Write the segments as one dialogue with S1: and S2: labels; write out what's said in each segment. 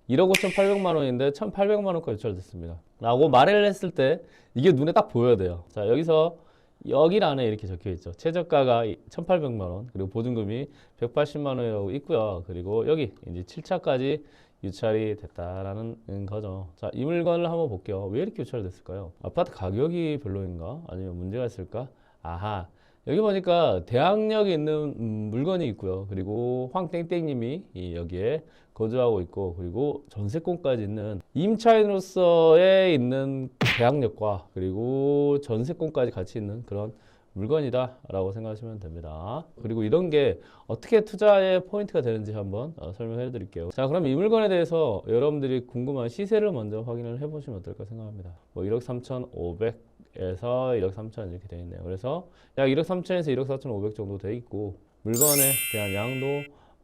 S1: 1억 5,800만 원인데 1,800만 원까지 유찰됐습니다. 라고 말을 했을 때 이게 눈에 딱 보여야 돼요. 자, 여기서 여기란에 이렇게 적혀 있죠. 최저가가 1,800만 원, 그리고 보증금이 180만 원이라고 있고요. 그리고 여기 이제 7차까지 유찰이 됐다라는 거죠. 자, 이 물건을 한번 볼게요. 왜 이렇게 유찰이 됐을까요? 아파트 가격이 별로인가? 아니면 문제가 있을까? 아하. 여기 보니까 대항력이 있는 물건이 있고요. 그리고 황땡땡님이 여기에 거주하고 있고, 그리고 전세권까지 있는 임차인으로서의 있는 대항력과 그리고 전세권까지 같이 있는 그런 물건이다 라고 생각하시면 됩니다. 그리고 이런 게 어떻게 투자의 포인트가 되는지 한번 설명해 드릴게요. 자, 그럼 이 물건에 대해서 여러분들이 궁금한 시세를 먼저 확인을 해 보시면 어떨까 생각합니다. 뭐 1억 3,500에서 1억 3천 이렇게 되어 있네요. 그래서 약 1억 3천에서 1억 4,500 정도 돼 있고, 물건에 대한 양도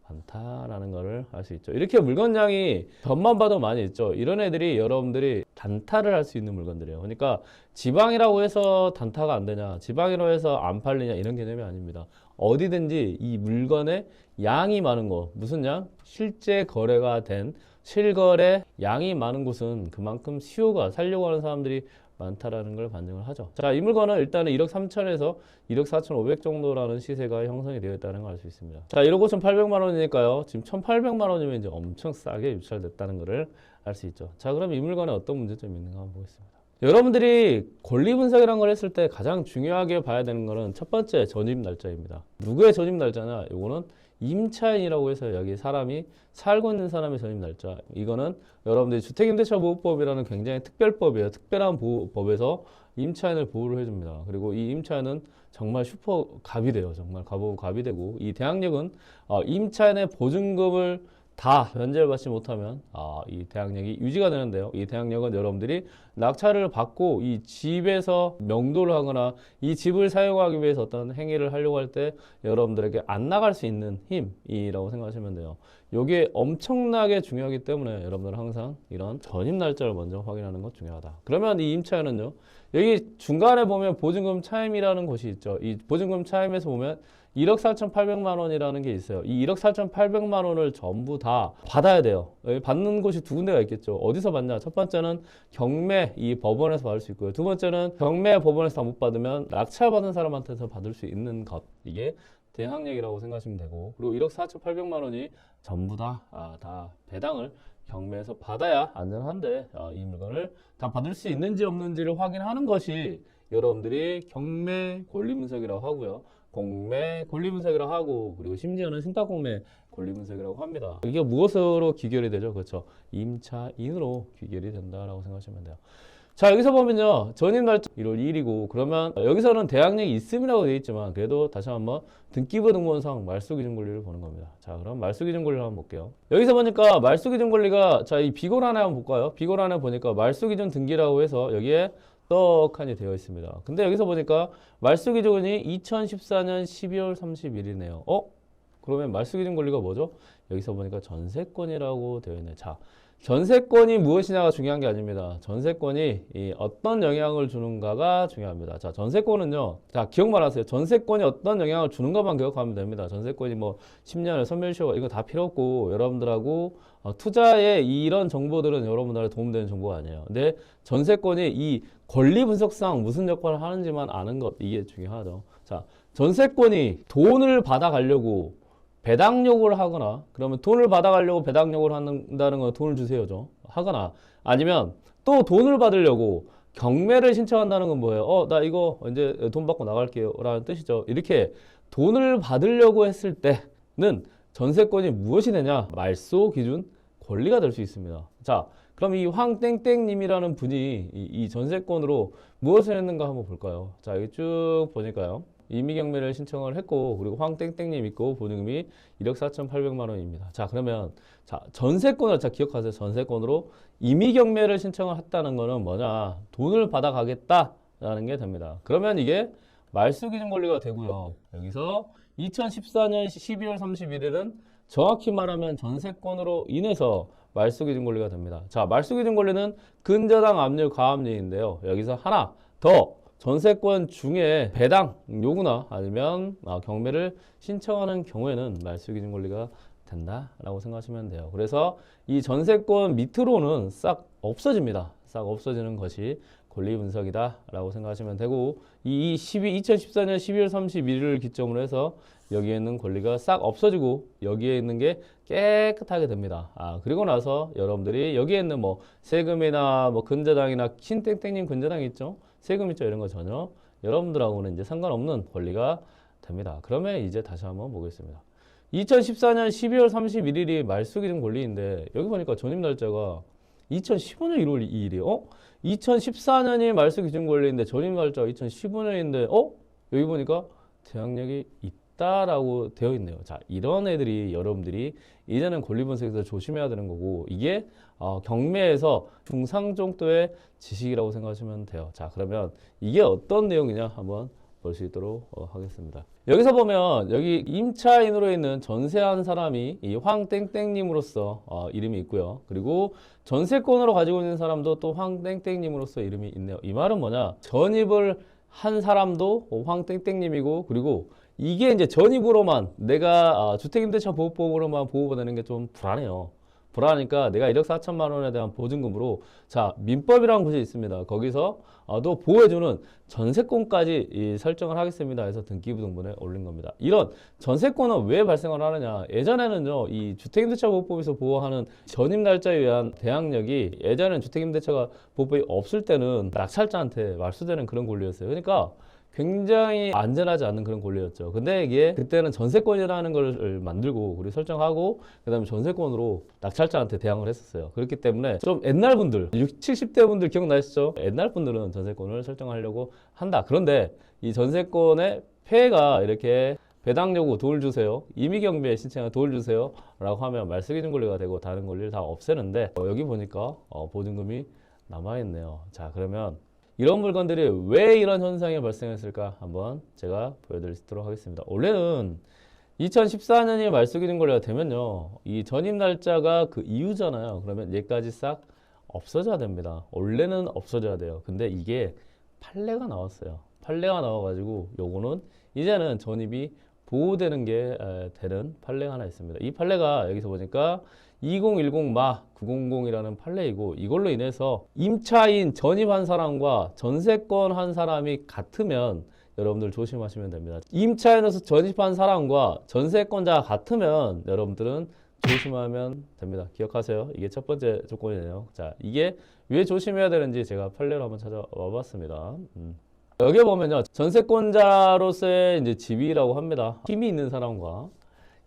S1: 많다라는 거를 알 수 있죠. 이렇게 물건량이 겉만 봐도 많이 있죠. 이런 애들이 여러분들이 단타를 할 수 있는 물건들이에요. 그러니까 지방이라고 해서 단타가 안 되냐, 지방이라고 해서 안 팔리냐, 이런 개념이 아닙니다. 어디든지 이 물건의 양이 많은 거, 무슨 양? 실제 거래가 된 실거래 양이 많은 곳은 그만큼 수요가, 살려고 하는 사람들이 많다라는 걸 반증을 하죠. 자, 이 물건은 일단은 1억 3천에서 1억 4,500 정도라는 시세가 형성이 되어 있다는 걸 알 수 있습니다. 자, 1억 5,800만 원이니까요. 지금 1,800만 원이면 이제 엄청 싸게 유찰됐다는 것을 알 수 있죠. 자, 그럼 이 물건에 어떤 문제점이 있는가 한번 보겠습니다. 여러분들이 권리 분석이라는 걸 했을 때 가장 중요하게 봐야 되는 거는 첫 번째 전입 날짜입니다. 누구의 전입 날짜냐? 이거는 임차인이라고 해서 여기 사람이 살고 있는 사람의 전입 날짜. 이거는 여러분들이 주택임대차보호법이라는 굉장히 특별법이에요. 특별한 법에서 임차인을 보호를 해줍니다. 그리고 이 임차인은 정말 슈퍼 갑이 돼요. 정말 갑이 되고, 이 대항력은 임차인의 보증금을 다 변제를 받지 못하면 이 대항력이 유지가 되는데요. 이 대항력은 여러분들이 낙찰을 받고 이 집에서 명도를 하거나 이 집을 사용하기 위해서 어떤 행위를 하려고 할 때 여러분들에게 안 나갈 수 있는 힘이라고 생각하시면 돼요. 이게 엄청나게 중요하기 때문에 여러분들은 항상 이런 전입 날짜를 먼저 확인하는 것 중요하다. 그러면 이 임차인은요, 여기 중간에 보면 보증금 차임이라는 곳이 있죠. 이 보증금 차임에서 보면 1억 4,800만 원이라는 게 있어요. 이 1억 4,800만 원을 전부 다 받아야 돼요. 받는 곳이 두 군데가 있겠죠. 어디서 받냐? 첫 번째는 경매 이 법원에서 받을 수 있고요. 두 번째는 경매 법원에서 다 못 받으면 낙찰받은 사람한테서 받을 수 있는 것. 이게 대항력이라고 생각하시면 되고, 그리고 1억 4,800만 원이 전부 다 배당을 경매에서 받아야 안전한데 이 물건을 다 받을 수 있는지 없는지를 확인하는 것이 여러분들이 경매 권리 분석이라고 하고요. 공매 권리 분석이라고 하고, 그리고 심지어는 신탁공매 권리 분석이라고 합니다. 이게 무엇으로 귀결이 되죠? 그렇죠. 임차인으로 귀결이 된다라고 생각하시면 돼요. 자, 여기서 보면요, 전입 날짜 1월 2일이고, 그러면 여기서는 대항력이 있음이라고 되어 있지만 그래도 다시 한번 등기부 등본상 말소기준 권리를 보는 겁니다. 자, 그럼 말소기준 권리를 한번 볼게요. 여기서 보니까 말소기준 권리가, 자, 이 비고란에 한번 볼까요? 비고란에 보니까 말소기준 등기라고 해서 여기에 떡하니 되어 있습니다. 근데 여기서 보니까 말소기준이 2014년 12월 31일이네요. 그러면 말소기준 권리가 뭐죠? 여기서 보니까 전세권이라고 되어 있네요. 자, 전세권이 무엇이냐가 중요한 게 아닙니다. 전세권이 어떤 영향을 주는가가 중요합니다. 자, 전세권은요, 자, 기억만 하세요. 전세권이 어떤 영향을 주는가만 기억하면 됩니다. 전세권이 뭐 10년을 선멸시효 이거 다 필요 없고, 여러분들하고 투자에 이런 정보들은 여러분들한테 도움되는 정보가 아니에요. 근데 전세권이 이 권리 분석상 무슨 역할을 하는지만 아는 것, 이게 중요하죠. 자, 전세권이 돈을 받아가려고 배당 요구를 하거나, 그러면 돈을 받아가려고 배당 요구를 한다는 건 돈을 주세요죠. 하거나, 아니면 또 돈을 받으려고 경매를 신청한다는 건 뭐예요? 나 이거 이제 돈 받고 나갈게요 라는 뜻이죠. 이렇게 돈을 받으려고 했을 때는 전세권이 무엇이 되냐? 말소 기준 권리가 될 수 있습니다. 자, 그럼 이 황땡땡님이라는 분이 이 전세권으로 무엇을 했는가 한번 볼까요? 자, 여기 쭉 보니까요, 임의경매를 신청을 했고, 그리고 황땡땡님 있고, 보증금이 1억 4,800만 원입니다. 자, 그러면 자, 전세권을, 자, 기억하세요. 전세권으로 임의경매를 신청을 했다는 거는 뭐냐? 돈을 받아가겠다라는 게 됩니다. 그러면 이게 말소기준 권리가 되고요. 여기서 2014년 12월 31일은 정확히 말하면 전세권으로 인해서 말소기준 권리가 됩니다. 자, 말소기준 권리는 근저당 압류, 가압류인데요. 여기서 하나 더, 전세권 중에 배당 요구나 아니면 경매를 신청하는 경우에는 말소기준 권리가 된다라고 생각하시면 돼요. 그래서 이 전세권 밑으로는 싹 없어집니다. 싹 없어지는 것이 권리 분석이다라고 생각하시면 되고, 이 2014년 12월 31일을 기점으로 해서 여기에 있는 권리가 싹 없어지고 여기에 있는 게 깨끗하게 됩니다. 그리고 나서 여러분들이 여기에 있는 뭐 세금이나 뭐 근저당이나 신땡땡님 근저당 있죠? 세금 있죠? 이런 거 전혀 여러분들하고는 이제 상관없는 권리가 됩니다. 그러면 이제 다시 한번 보겠습니다. 2014년 12월 31일이 말소기준 권리인데 여기 보니까 전입 날짜가 2015년 1월 2일이에요. 2014년이 말소기준 권리인데 전입 날짜가 2015년인데 여기 보니까 대항력이 있다라고 되어 있네요. 자, 이런 애들이 여러분들이 이제는 권리 분석에서 조심해야 되는 거고, 이게 경매에서 중상 정도의 지식이라고 생각하시면 돼요. 자, 그러면 이게 어떤 내용이냐 한번 볼 수 있도록 하겠습니다. 여기서 보면 여기 임차인으로 있는 전세한 사람이 이 황땡땡님으로서 이름이 있고요. 그리고 전세권으로 가지고 있는 사람도 또 황땡땡님으로서 이름이 있네요. 이 말은 뭐냐? 전입을 한 사람도 황땡땡님이고, 그리고 이게 이제 전입으로만 내가 주택임대차 보호법으로만 보호받는 게 좀 불안해요. 불안하니까 내가 1억 4천만 원에 대한 보증금으로, 자, 민법이라는 곳이 있습니다. 거기서 또 보호해주는 전세권까지 설정을 하겠습니다 해서 등기부등본에 올린 겁니다. 이런 전세권은 왜 발생을 하느냐? 예전에는요, 이 주택임대차 보호법에서 보호하는 전입 날짜에 의한 대항력이, 예전에는 주택임대차가 보호법이 없을 때는 낙찰자한테 말소되는 그런 권리였어요. 그러니까 굉장히 안전하지 않은 그런 권리였죠. 근데 이게 그때는 전세권이라는 걸 만들고 우리 설정하고 그다음에 전세권으로 낙찰자한테 대항을 했었어요. 그렇기 때문에 좀 옛날 분들, 60, 70대 분들 기억나시죠? 옛날 분들은 전세권을 설정하려고 한다. 그런데 이 전세권의 폐해가 이렇게 배당 요구 돈을 주세요, 임의경비에 신청해 돈을 주세요 라고 하면 말소기준 권리가 되고 다른 권리를 다 없애는데, 여기 보니까 보증금이 남아있네요. 자, 그러면 이런 물건들이 왜 이런 현상이 발생했을까 한번 제가 보여드리도록 하겠습니다. 원래는 2014년이 말소기준 권리가 되면요, 이 전입 날짜가 그 이유잖아요. 그러면 얘까지 싹 없어져야 됩니다. 원래는 없어져야 돼요. 근데 이게 판례가 나왔어요. 판례가 나와가지고 요거는 이제는 전입이 보호되는 게 되는 판례가 하나 있습니다. 이 판례가 여기서 보니까 2010-900이라는 판례이고, 이걸로 인해서 임차인 전입한 사람과 전세권 한 사람이 같으면 여러분들 조심하시면 됩니다. 임차인으로서 전입한 사람과 전세권자가 같으면 여러분들은 조심하면 됩니다. 기억하세요. 이게 첫 번째 조건이네요. 자, 이게 왜 조심해야 되는지 제가 판례로 한번 찾아와 봤습니다. 여기 보면요, 전세권자로서의 이제 지위라고 합니다. 힘이 있는 사람과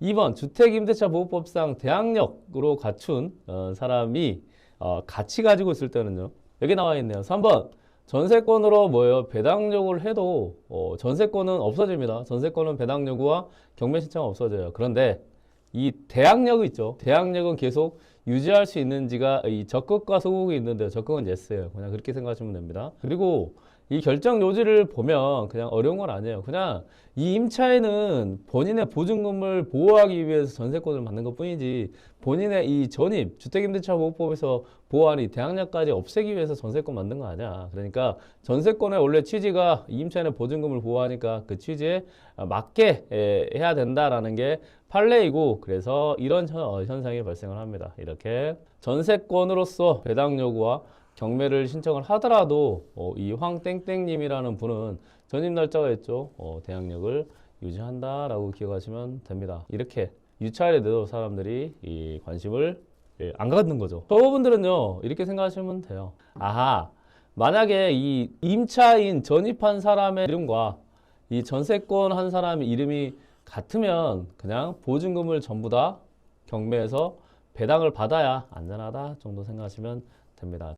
S1: 2번 주택임대차 보호법상 대항력으로 갖춘 사람이 같이 가지고 있을 때는요, 여기 나와 있네요. 3번 전세권으로 뭐예요? 배당 요구를 해도 전세권은 없어집니다. 전세권은 배당 요구와 경매 신청 없어져요. 그런데 이 대항력이 있죠. 대항력은 계속 유지할 수 있는지가 이 적극과 소극이 있는데, 적극은 yes예요. 그냥 그렇게 생각하시면 됩니다. 그리고 이 결정 요지를 보면 그냥 어려운 건 아니에요. 그냥 이 임차인은 본인의 보증금을 보호하기 위해서 전세권을 만든 것 뿐이지, 본인의 이 전입, 주택임대차 보호법에서 보호한 이 대항력까지 없애기 위해서 전세권 만든 거 아니야. 그러니까 전세권의 원래 취지가 이 임차인의 보증금을 보호하니까 그 취지에 맞게 해야 된다라는 게 판례이고, 그래서 이런 현상이 발생을 합니다. 이렇게 전세권으로서 배당 요구와 경매를 신청을 하더라도 이 황땡땡님이라는 분은 전입 날짜가 있죠. 대항력을 유지한다라고 기억하시면 됩니다. 이렇게 유찰에 대해서 사람들이 이 관심을 안 갖는 거죠. 저분들은요, 이렇게 생각하시면 돼요. 아하, 만약에 이 임차인 전입한 사람의 이름과 이 전세권 한 사람의 이름이 같으면 그냥 보증금을 전부 다 경매에서 배당을 받아야 안전하다 정도 생각하시면 됩니다.